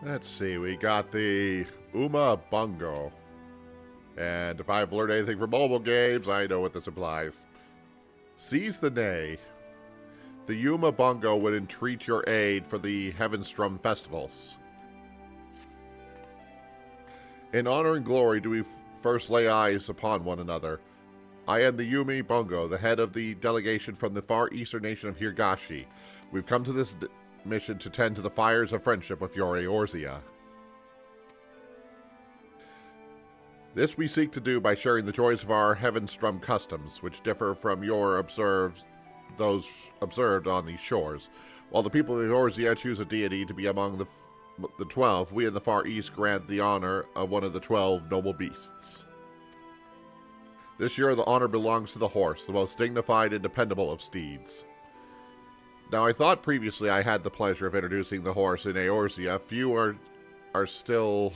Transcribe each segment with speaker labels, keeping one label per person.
Speaker 1: Let's see, we got the Uma Bungo. And if I've learned anything from mobile games, I know what this implies. Seize the Nay. The Yuma Bungo would entreat your aid for the Heavensturn festivals. In honor and glory do we first lay eyes upon one another. I am the Yumi Bungo, the head of the delegation from the far eastern nation of Higashi. We've come to this mission to tend to the fires of friendship with your Eorzea. This we seek to do by sharing the joys of our Heavensturn customs, which differ from those observed on these shores. While the people of Eorzea choose a deity to be among the 12, we in the Far East grant the honor of one of the 12 noble beasts. This year the honor belongs to the horse, the most dignified and dependable of steeds. Now, I thought previously I had the pleasure of introducing the horse in Eorzea. Few are still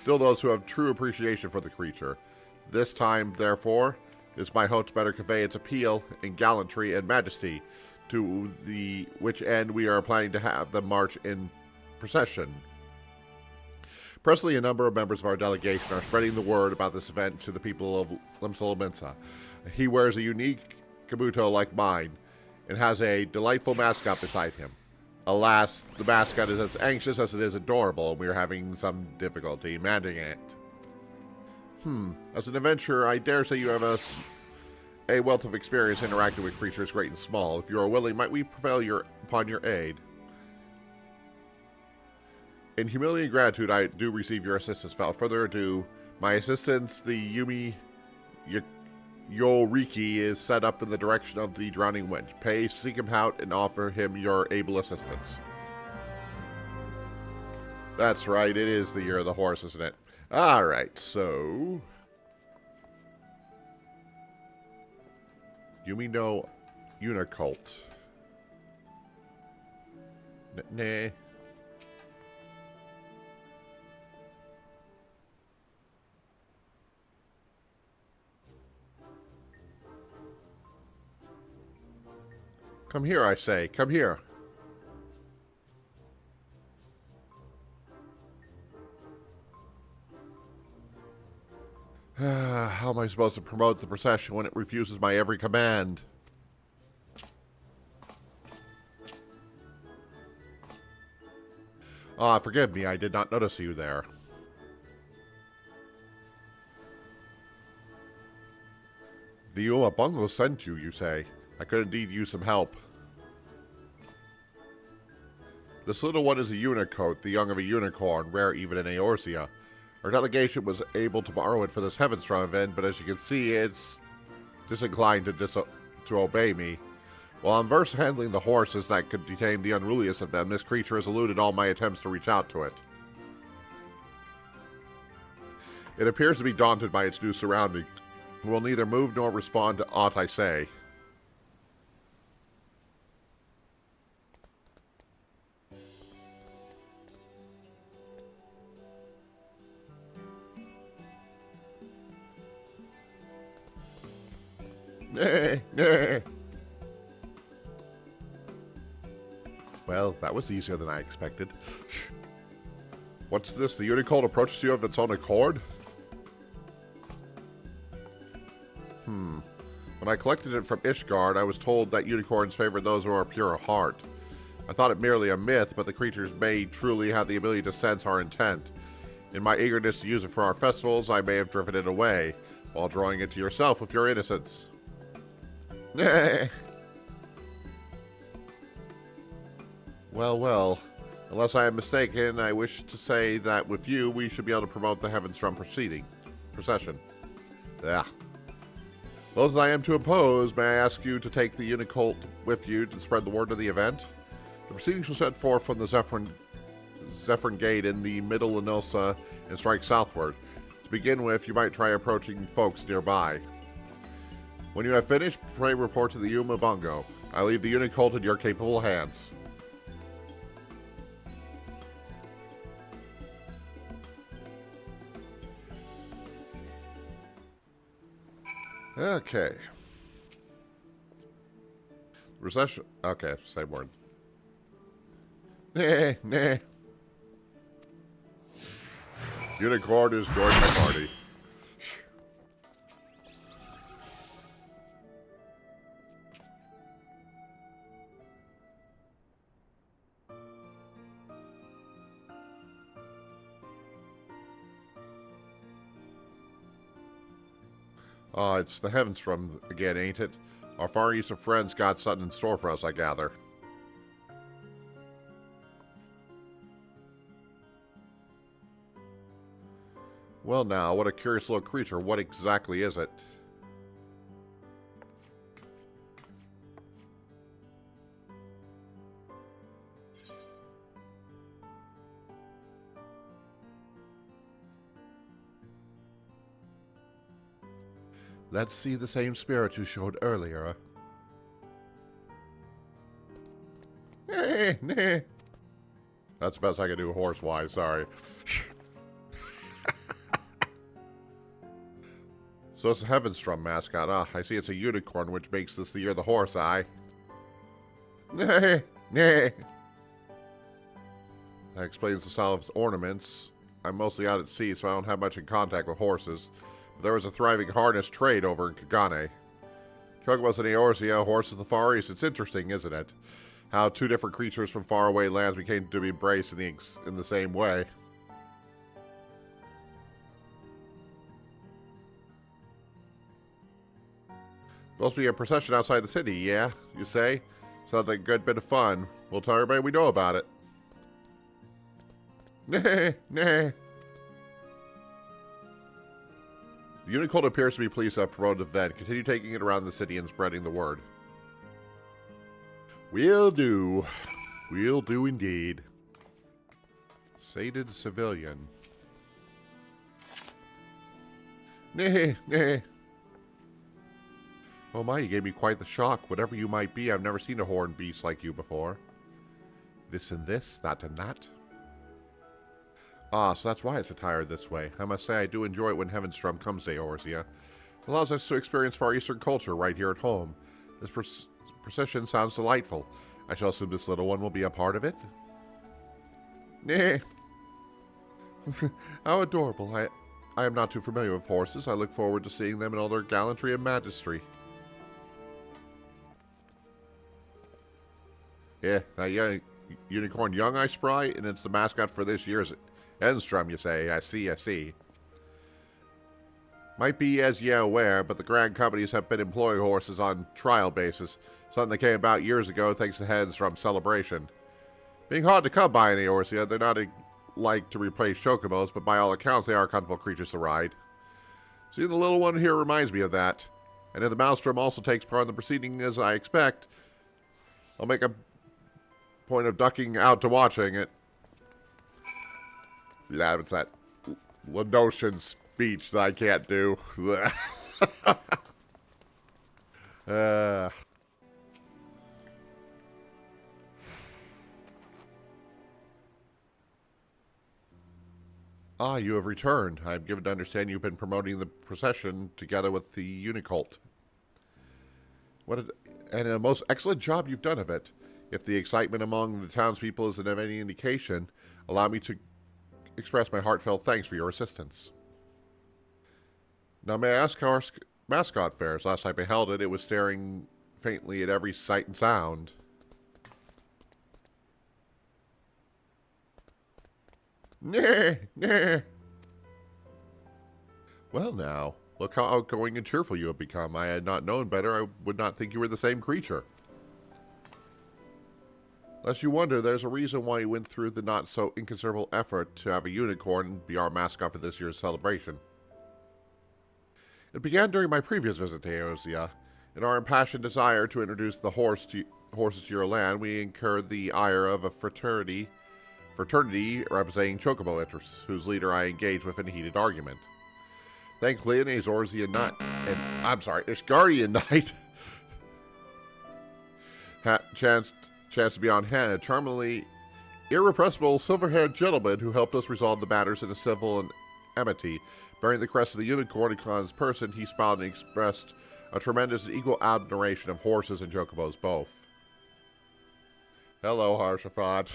Speaker 1: those who have true appreciation for the creature. This time, therefore, it is my hope to better convey its appeal and gallantry and majesty, to which end we are planning to have them march in procession. Presently, a number of members of our delegation are spreading the word about this event to the people of Limsalaminsa. He wears a unique kabuto like mine, and has a delightful mascot beside him. Alas, the mascot is as anxious as it is adorable, and we are having some difficulty managing it. As an adventurer, I dare say you have a wealth of experience interacting with creatures great and small. If you are willing, might we prevail upon your aid? In humility and gratitude, I do receive your assistance. Without further ado, my assistants, the Yumi Yoriki, is set up in the direction of the drowning wench. Pay, seek him out, and offer him your able assistance. That's right, it is the year of the horse, isn't it? Alright, so... Yumi no Unicult. Nah. Come here, I say. Come here. How am I supposed to promote the procession when it refuses my every command? Ah, forgive me. I did not notice you there. The Uma Bungo sent you, you say? I could indeed use some help. This little one is a unicoat, the young of a unicorn, rare even in Eorzea. Our delegation was able to borrow it for this Heavensturn event, but as you can see, it's disinclined to obey me. While I'm versed handling the horses that could detain the unruliest of them, this creature has eluded all my attempts to reach out to it. It appears to be daunted by its new surroundings. It will neither move nor respond to aught I say. Well, that was easier than I expected. What's this? The Unicult approaches you of its own accord? When I collected it from Ishgard, I was told that unicorns favor those who are pure of heart. I thought it merely a myth, but the creatures may truly have the ability to sense our intent. In my eagerness to use it for our festivals, I may have driven it away, while drawing it to yourself with your innocence. Well. Unless I am mistaken, I wish to say that with you, we should be able to promote the Heavensturn procession. Yeah. Those I am to oppose, may I ask you to take the Unicult with you to spread the word of the event? The proceedings will set forth from the Zephyrin Gate in the middle of Nilsa and strike southward. To begin with, you might try approaching folks nearby. When you have finished, pray report to the Yuma Bungo. I leave the Unicult in your capable hands. Okay. Recession. Okay, same word. Nah. Unicorn is joining my party. It's the Heavensturn again, ain't it? Our Far Eastern friends got something in store for us, I gather. Well now, what a curious little creature. What exactly is it? Let's see the same spirit you showed earlier. Nah. That's the best I can do horse-wise, sorry. So it's a Heavensturn mascot. Ah, I see it's a unicorn, which makes this the year of the horse, Nah. That explains the style of its ornaments. I'm mostly out at sea, so I don't have much in contact with horses. There was a thriving harness trade over in Kagane. Chocobos in Eorzea, horses of the Far East. It's interesting, isn't it? How two different creatures from faraway lands became to be embraced in the same way. Supposed to be a procession outside the city, yeah? You say? Sounds like a good bit of fun. We'll tell everybody we know about it. Nah. The Unicult appears to be pleased to have promoted the event. Continue taking it around the city and spreading the word. Will do. Will do indeed. Sated civilian. Nah. Oh my, you gave me quite the shock. Whatever you might be, I've never seen a horned beast like you before. This and this, that and that. Ah, so that's why it's attired this way. I must say I do enjoy it when Heavensturn comes to Eorzea. It allows us to experience Far Eastern culture right here at home. This procession sounds delightful. I shall assume this little one will be a part of it. Nah. How adorable. I am not too familiar with horses. I look forward to seeing them in all their gallantry and majesty. Yeah, unicorn young I spry, and it's the mascot for this year's Heavensturn, you say. I see. Might be as ye aware, but the grand companies have been employing horses on trial basis, something that came about years ago thanks to Heavensturn celebration. Being hard to come by in Eorzea, they're not like to replace chocobos, but by all accounts they are comfortable creatures to ride. See, the little one here reminds me of that. And if the Maelstrom also takes part in the proceeding as I expect, I'll make a point of ducking out to watching it. Yeah, it's that Ladosian speech that I can't do. Ah, you have returned. I'm given to understand you've been promoting the procession together with the Unicult. And a most excellent job you've done of it. If the excitement among the townspeople isn't of any indication, allow me to express my heartfelt thanks for your assistance. Now may I ask how our mascot fares? Last I beheld it, it was staring faintly at every sight and sound. Nah. Well now, look how outgoing and cheerful you have become. I had not known better, I would not think you were the same creature. Lest you wonder, there's a reason why you went through the not-so-inconsiderable effort to have a unicorn be our mascot for this year's celebration. It began during my previous visit to Eorzea. In our impassioned desire to introduce the horses to your land, we incurred the ire of a fraternity representing chocobo interests, whose leader I engaged with in a heated argument. Thankfully, an Eorzea Knight, Ishgardian Knight chanced to be on hand, a charmingly irrepressible silver-haired gentleman who helped us resolve the matters in a civil and amity. Bearing the crest of the unicorn upon his person, he smiled and expressed a tremendous and equal admiration of horses and chocobos both. Hello, Harshafat.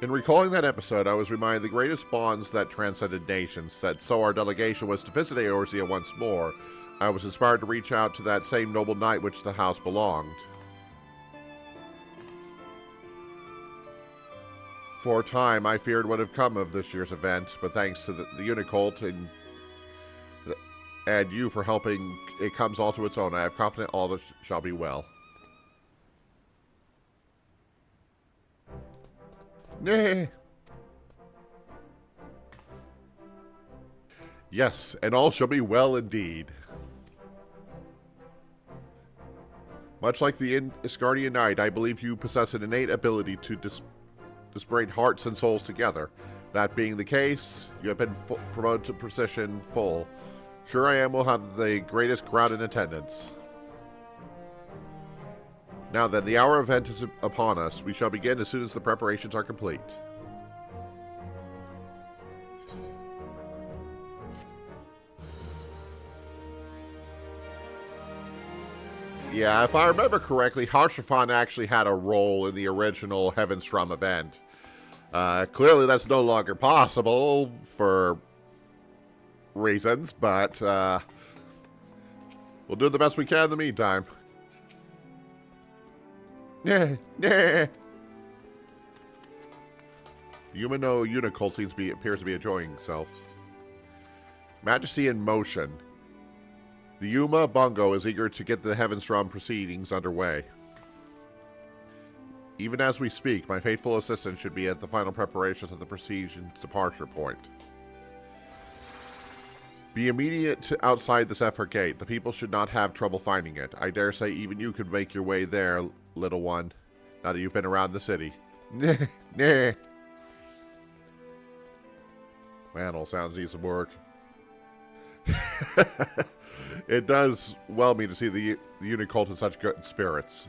Speaker 1: In recalling that episode, I was reminded the greatest bonds that transcended nations, that so our delegation was to visit Eorzea once more. I was inspired to reach out to that same noble knight which the house belonged. For a time, I feared what would have come of this year's event, but thanks to the Unicult and you for helping, it comes all to its own. I have confidence all that shall be well. Nah. Yes, and all shall be well indeed. Much like the Iscardian Knight, I believe you possess an innate ability to disparate hearts and souls together. That being the case, you have been promoted to Precision Full. Sure I am will have the greatest crowd in attendance. Now then, the hour event is upon us. We shall begin as soon as the preparations are complete. Yeah, if I remember correctly, Harshaphon actually had a role in the original Heavensturn event. Clearly that's no longer possible for reasons, but we'll do the best we can in the meantime. Nah. Humano Unicult appears to be enjoying himself. Majesty in motion. The Yuma Bungo is eager to get the Heavensturn proceedings underway. Even as we speak, my faithful assistant should be at the final preparations of the proceedings departure point. Be immediate outside the Zephyr Gate. The people should not have trouble finding it. I dare say even you could make your way there, little one, now that you've been around the city. Nah. Man, all sounds need some work. It does well me to see the Unicult in such good spirits.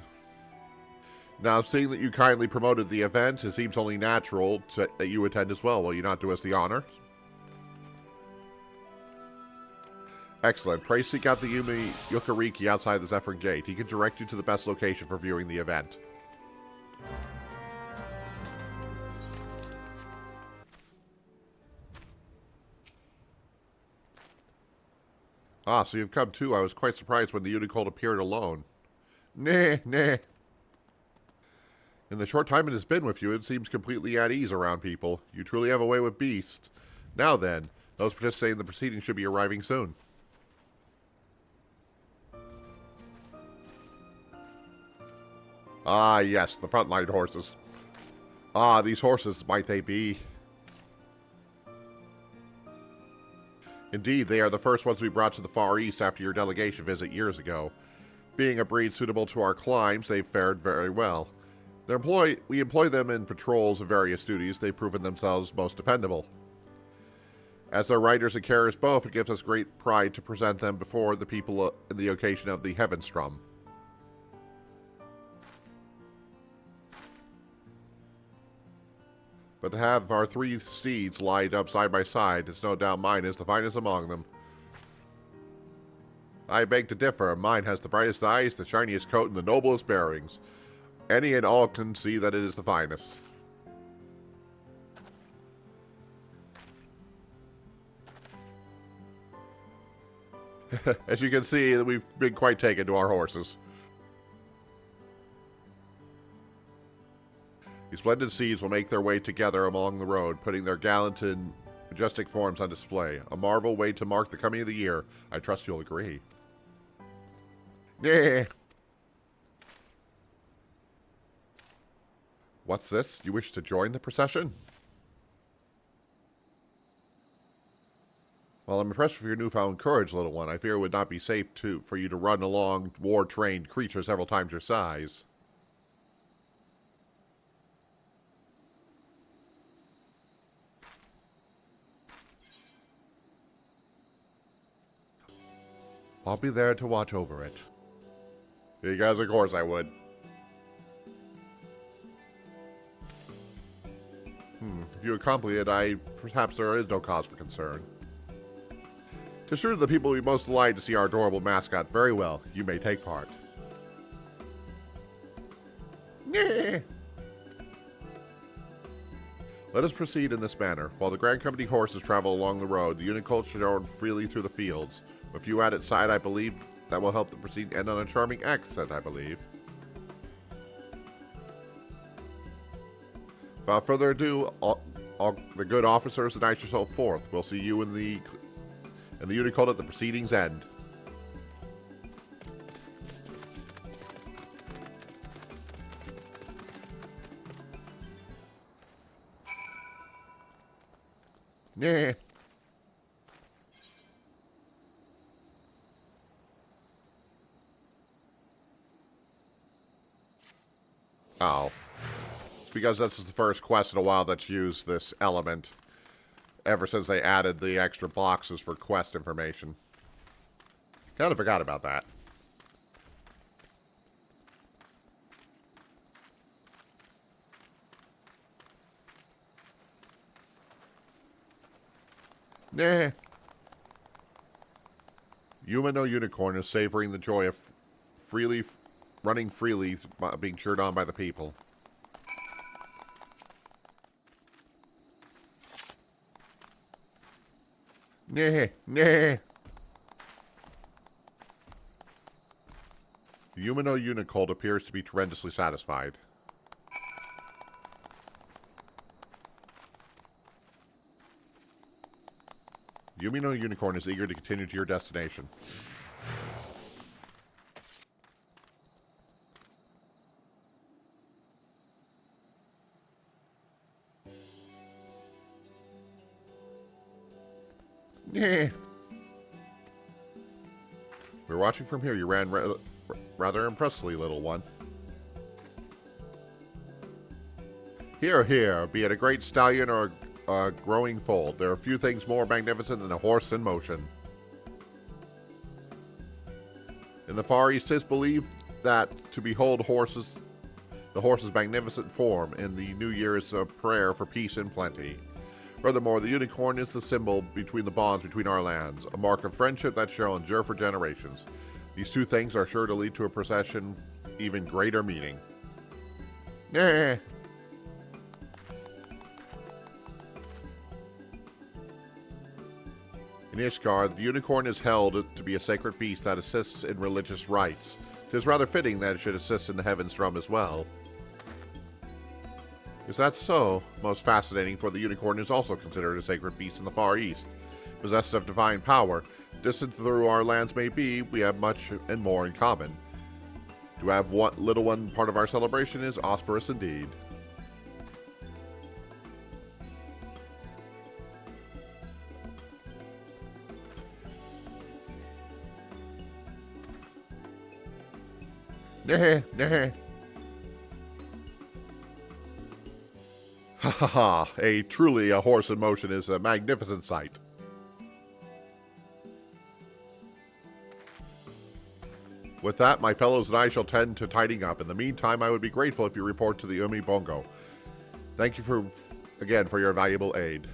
Speaker 1: Now, seeing that you kindly promoted the event, it seems only natural that you attend as well. Will you not do us the honor? Excellent. Pray seek out the Yumi Yokoriki outside the Zephyr Gate. He can direct you to the best location for viewing the event. Ah, so you've come too. I was quite surprised when the Unicult appeared alone. Nah. In the short time it has been with you, it seems completely at ease around people. You truly have a way with beasts. Now then, those participating in the proceedings should be arriving soon. Ah, yes, the frontline horses. Ah, these horses, might they be? Indeed, they are the first ones we brought to the Far East after your delegation visit years ago. Being a breed suitable to our climes, they've fared very well. We employ them in patrols of various duties. They've proven themselves most dependable. As their riders and carriers both, it gives us great pride to present them before the people in the occasion of the Heavensturn. But to have our three steeds lined up side by side, it's no doubt mine is the finest among them. I beg to differ. Mine has the brightest eyes, the shiniest coat, and the noblest bearings. Any and all can see that it is the finest. As you can see, we've been quite taken to our horses. These splendid steeds will make their way together along the road, putting their gallant and majestic forms on display. A marvel way to mark the coming of the year. I trust you'll agree. Yeah. What's this? You wish to join the procession? Well, I'm impressed with your newfound courage, little one. I fear it would not be safe for you to run along war-trained creatures several times your size. I'll be there to watch over it. You guys, of course I would. If you accomplish it, perhaps there is no cause for concern. To assure the people we most delight to see our adorable mascot, very well, you may take part. Nah. Let us proceed in this manner. While the Grand Company horses travel along the road, the Unicolt should run freely through the fields. With you at its side, I believe that will help the proceeding end on a charming accent, I believe. Without further ado, all the good officers and knights yourself forth. We'll see you in the Unicolt at the proceedings end. Yeah. Oh. It's because this is the first quest in a while that's used this element ever since they added the extra boxes for quest information. Kind of forgot about that. Nah. Humano Unicorn is savoring the joy of running freely, being cheered on by the people. Nah, nah. The Humano Unicorn appears to be tremendously satisfied. Humano Unicorn is eager to continue to your destination. Yeah. We're watching from here. You ran rather impressively, little one. Here, here, be it a great stallion or a growing foal, there are few things more magnificent than a horse in motion. In the Far East, it is believed that to behold the horse's magnificent form in the new year is a prayer for peace and plenty. Furthermore, the unicorn is the symbol between the bonds between our lands, a mark of friendship that shall endure for generations. These two things are sure to lead to a procession even greater meaning. Nah. In Ishgard, the unicorn is held to be a sacred beast that assists in religious rites. It is rather fitting that it should assist in the Heavensturn as well. Is that so? Most fascinating, for the unicorn is also considered a sacred beast in the Far East. Possessed of divine power, distant through our lands may be, we have much and more in common. To have one little one part of our celebration is auspicious indeed. Nah, nah. Ha ha ha, truly a horse in motion is a magnificent sight. With that, my fellows and I shall tend to tidying up. In the meantime, I would be grateful if you report to the Umi Bongo. Thank you again for your valuable aid.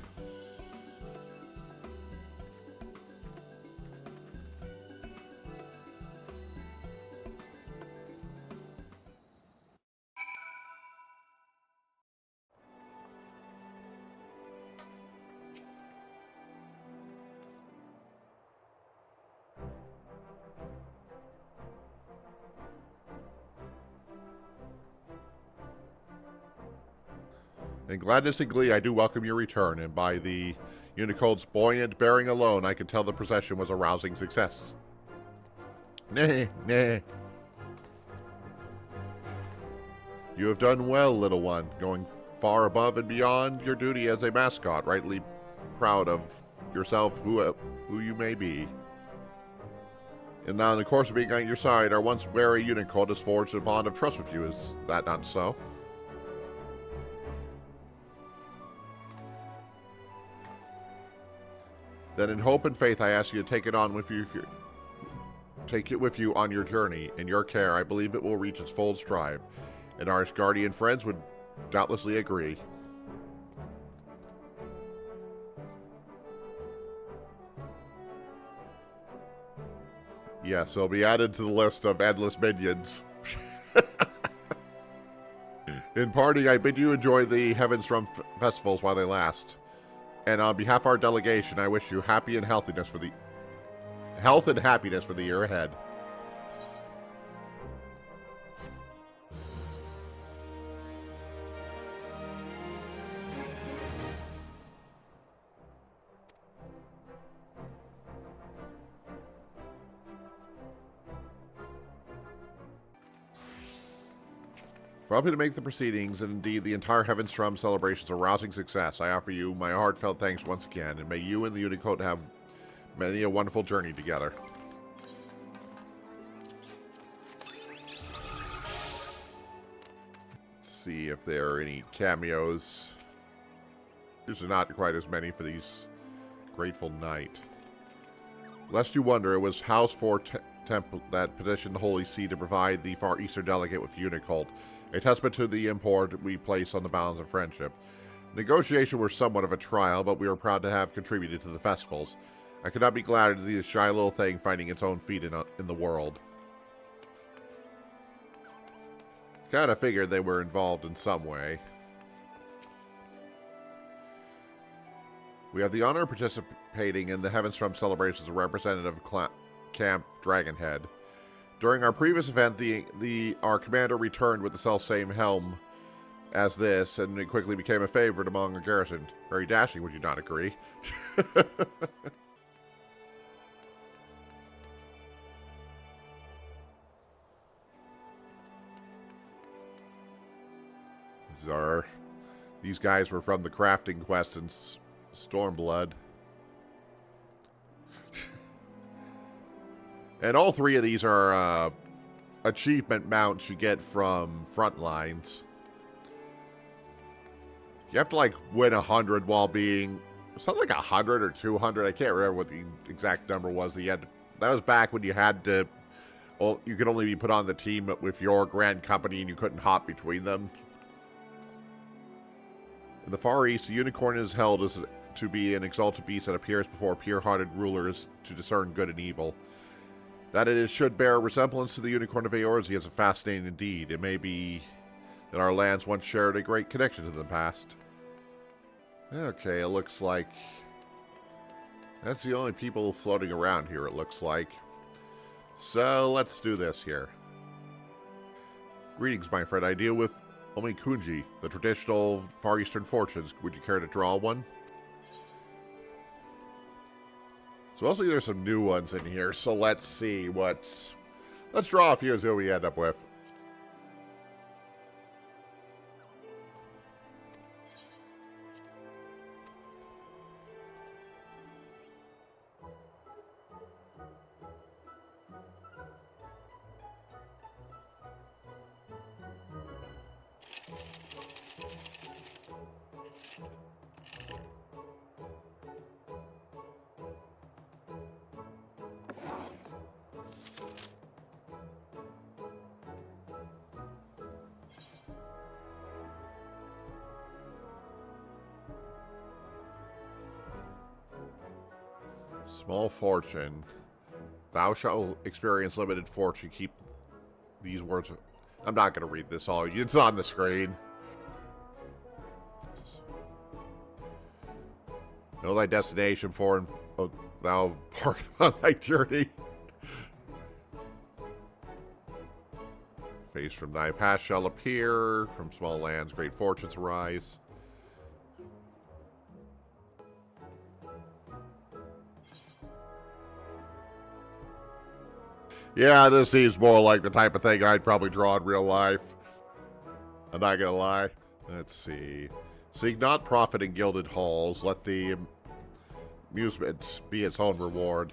Speaker 1: In gladness and glee, I do welcome your return, and by the Unicold's buoyant bearing alone, I can tell the procession was a rousing success. Nah, nah. You have done well, little one, going far above and beyond your duty as a mascot, rightly proud of yourself, who you may be. And now, in the course of being at your side, our once wary Unicold has forged a bond of trust with you. Is that not so? Then in hope and faith, I ask you to take it on with you. Take it with you on your journey. In your care, I believe it will reach its full strive, and our guardian friends would doubtlessly agree. Yes, it'll be added to the list of endless minions. In parting, I bid you enjoy the Heavensturm festivals while they last. And on behalf of our delegation, I wish you health and happiness for the year ahead. For helping to make the proceedings, and indeed the entire Heavensturm celebrations a rousing success, I offer you my heartfelt thanks once again, and may you and the Unicode have many a wonderful journey together. Let's see if there are any cameos. There's not quite as many for these Grateful Knight. Lest you wonder, it was House 4 Temple that petitioned the Holy See to provide the Far Eastern delegate with Unicult, a testament to the import we place on the balance of friendship. Negotiations were somewhat of a trial, but we were proud to have contributed to the festivals. I could not be gladder to see this shy little thing finding its own feet in the world. Kind of figured they were involved in some way. We have the honor of participating in the Heavensturm celebrations as a representative of Camp Dragonhead. During our previous event, our commander returned with the self-same helm as this, and it quickly became a favorite among the garrison. Very dashing, would you not agree? These guys were from the crafting quest in Stormblood. And all three of these are achievement mounts you get from Frontlines. You have to, like, win 100 while being... something like 100 or 200. I can't remember what the exact number was. That was back when you had to... well, you could only be put on the team with your grand company and you couldn't hop between them. In the Far East, the unicorn is held as to be an exalted beast that appears before pure-hearted rulers to discern good and evil. That it should bear a resemblance to the unicorn of Eorzea is fascinating indeed. It may be that our lands once shared a great connection to the past. Okay, it looks like that's the only people floating around here, it looks like. So, let's do this here. Greetings, my friend. I deal with Omikunji, the traditional Far Eastern fortunes. Would you care to draw one? So also there's some new ones in here, so let's see let's draw a few and see what we end up with. Small fortune. Thou shalt experience limited fortune. Keep these words. I'm not going to read this all. It's on the screen. Know thy destination for and thou embark on thy journey. Face from thy past shall appear. From small lands great fortunes arise. Yeah, this seems more like the type of thing I'd probably draw in real life. I'm not gonna lie. Let's see. Seek not profit in gilded halls. Let the amusement be its own reward.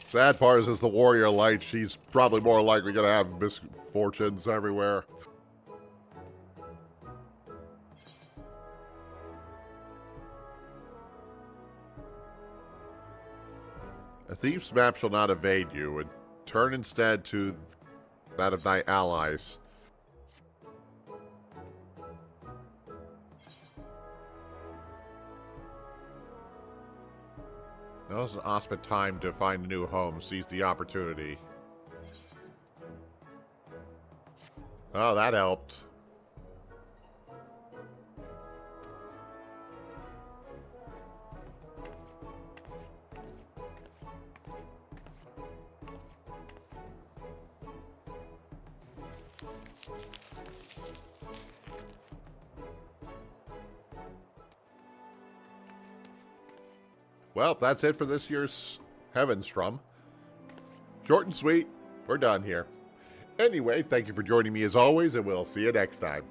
Speaker 1: Sad part is, as the warrior light, she's probably more likely gonna have misfortunes everywhere. A thief's map shall not evade you, and turn instead to that of thy allies. Now is an auspicious time to find a new home. Seize the opportunity. Oh, that helped. Well, that's it for this year's Heavensturn. Short and sweet. We're done here. Anyway, thank you for joining me as always, and we'll see you next time.